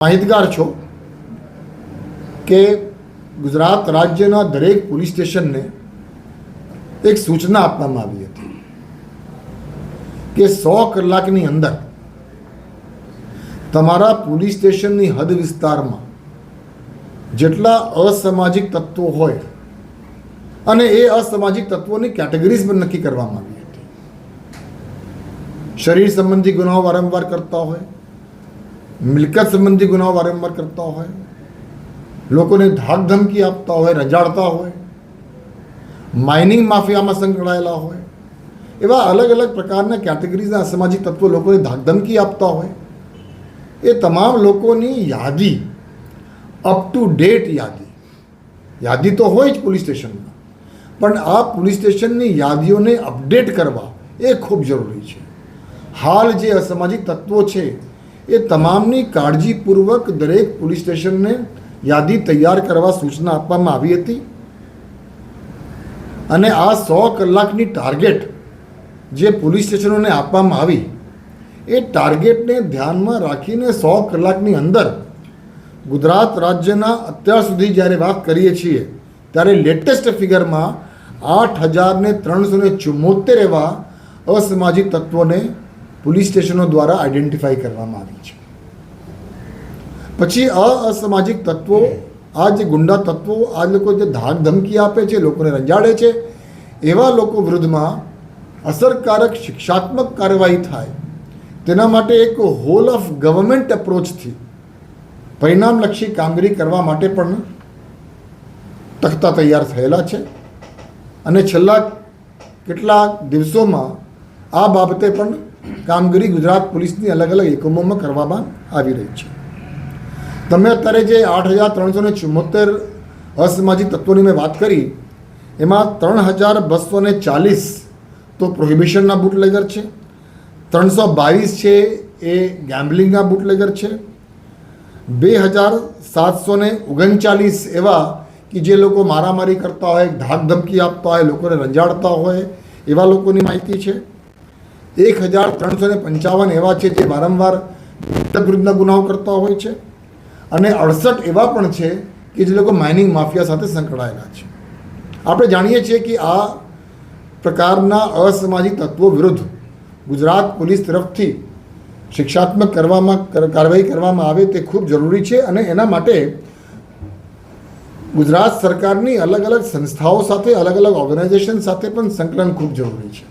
માહિતગાર છો કે ગુજરાત રાજ્યના દરેક પોલીસ સ્ટેશનને એક સૂચના આપવામાં આવી હતી કે 100 કલાકની અંદર તમારા પોલીસ સ્ટેશનની હદ વિસ્તારમાં જેટલા અસામાજિક તત્વો હોય અને એ અસામાજિક તત્વોની કેટેગરીઝ પણ નક્કી કરવામાં આવી હતી. શરીર સંબંધી ગુનાઓ વારંવાર કરતા હોય, મિલકત સંબંધી ગુનાઓ વારંવાર કરતા હોય, લોકોને ધાક ધમકી આપતા હોય, રંજાડતા હોય, માઇનિંગ માફિયામાં સંકળાયેલા હોય, એવા અલગ અલગ પ્રકારના કેટેગરીઝના અસામાજિક તત્વો લોકોને ધાક ધમકી આપતા હોય, એ તમામ લોકોની યાદી, અપ ટુ ડેટ યાદી તો હોય જ પોલીસ સ્ટેશનમાં, પણ આ પોલીસ સ્ટેશનની યાદીઓને અપડેટ કરવા એ ખૂબ જરૂરી છે. હાલ જે અસામાજિક તત્વો છે એ તમામની કાળજીપૂર્વક દરેક પોલીસ સ્ટેશનને યાદી તૈયાર કરવા સૂચના આપવામાં આવી હતી અને આ 100 કલાકની ટાર્ગેટ જે પોલીસ સ્ટેશનોને આપવામાં આવી એ ટાર્ગેટને ધ્યાનમાં રાખીને 100 કલાકની અંદર ગુજરાત રાજ્યના અત્યાર સુધી જ્યારે વાત કરીએ છીએ ત્યારે લેટેસ્ટ ફિગરમાં 8,374 એવા અસામાજિક તત્વોને પોલીસ સ્ટેશનો દ્વારા આઈડેન્ટિફાઈ કરવામાં આવી છે. પછી અસામાજિક તત્વો, આ જે ગુંડા તત્વો, આ લોકો જે ધાક ધમકી આપે છે, લોકોને રંજાડે છે, એવા લોકો વિરુદ્ધમાં અસરકારક શિક્ષાત્મક કાર્યવાહી થાય તેના માટે એક હોલ ઓફ ગવર્મેન્ટ એપ્રોચથી પરિણામલક્ષી કામગીરી કરવા માટે પણ તખ્તા તૈયાર થયેલા છે અને છેલ્લા કેટલાક દિવસોમાં આ બાબતે પણ કામગીરી ગુજરાત પોલીસની અલગ અલગ એકમોમાં કરવામાં આવી રહી છે. તમે અત્યારે જે 8,374 અસામાજિક તત્વોની મેં વાત કરી એમાં 3,240 તો પ્રોહિબિશનના બુટલેગર છે, 322 છે એ ગેમ્બલિંગના બુટલેગર છે, 2,739 એવા કે જે લોકો મારામારી કરતા હોય, ધાક ધમકી આપતા હોય, લોકોને રંજાડતા હોય એવા લોકોની માહિતી છે, 1,355 એવા છે જે વારંવાર વિરુદ્ધના ગુનાઓ કરતા હોય છે અને 68 એવા પણ છે કે જે લોકો માઇનિંગ માફિયા સાથે સંકળાયેલા છે. આપણે જાણીએ છીએ કે આ પ્રકારના અસામાજિક તત્વો વિરુદ્ધ ગુજરાત પોલીસ તરફથી શિક્ષાત્મક કાર્યવાહી કરવામાં આવે તે ખૂબ જરૂરી છે અને એના માટે ગુજરાત સરકારની અલગ અલગ સંસ્થાઓ સાથે, અલગ અલગ ઓર્ગેનાઇઝેશન સાથે પણ સંકલન ખૂબ જરૂરી છે.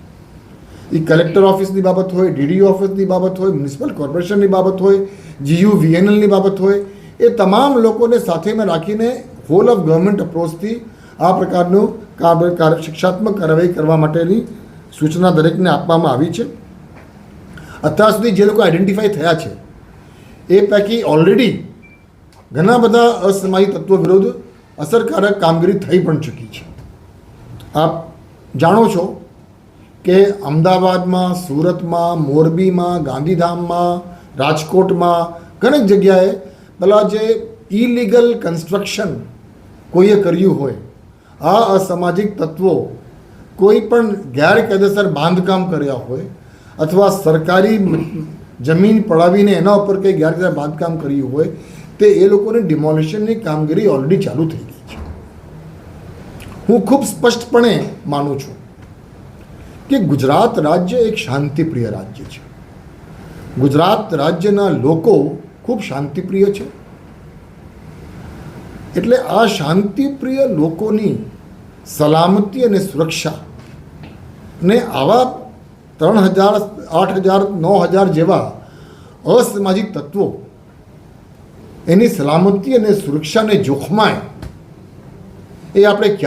એ કલેક્ટર ઓફિસની બાબત હોય, ડીડીઓ ઓફિસની બાબત હોય, મ્યુનિસિપલ કોર્પોરેશનની બાબત હોય, GUVNLની બાબત હોય, એ તમામ લોકોને સાથેમાં રાખીને હોલ ઓફ ગવર્મેન્ટ અપ્રોચથી આ પ્રકારનું શિક્ષાત્મક કાર્યવાહી કરવા માટેની સૂચના દરેકને આપવામાં આવી છે. અત્યાર સુધી જે લોકો આઈડેન્ટિફાઈ થયા છે એ પૈકી ઓલરેડી ઘણા બધા અસામાજિક તત્વો વિરુદ્ધ અસરકારક કામગીરી થઈ પણ ચૂકી છે. આપ જાણો છો કે અમદાવાદમાં, સુરતમાં, મોરબીમાં, ગાંધીધામમાં, રાજકોટમાં ઘણી જગ્યાએ પેલા જે ઇલીગલ કન્સ્ટ્રક્શન કોઈએ કર્યું હોય, આ અસામાજિક તત્વો કોઈ પણ ગેરકાયદેસર બાંધકામ કર્યા હોય અથવા સરકારી જમીન પડાવીને એના ઉપર કંઈ ગેરકાયદેસર બાંધકામ કર્યું હોય તે એ લોકોની ડિમોલિશનની કામગીરી ઓલરેડી ચાલુ થઈ ગઈ છે. હું ખૂબ સ્પષ્ટપણે માનું છું કે ગુજરાત રાજ્ય એક શાંતિપ્રિય રાજ્ય છે. ગુજરાત રાજ્યના લોકો ખૂબ શાંતિપ્રિય છે. એટલે આ શાંતિપ્રિય લોકોની સલામતી અને સુરક્ષા ને આવા 3,000, 8,000, 9,000 જેવા અસામાજિક તત્વો એની સલામતી અને સુરક્ષાને જોખમાય એ આપણે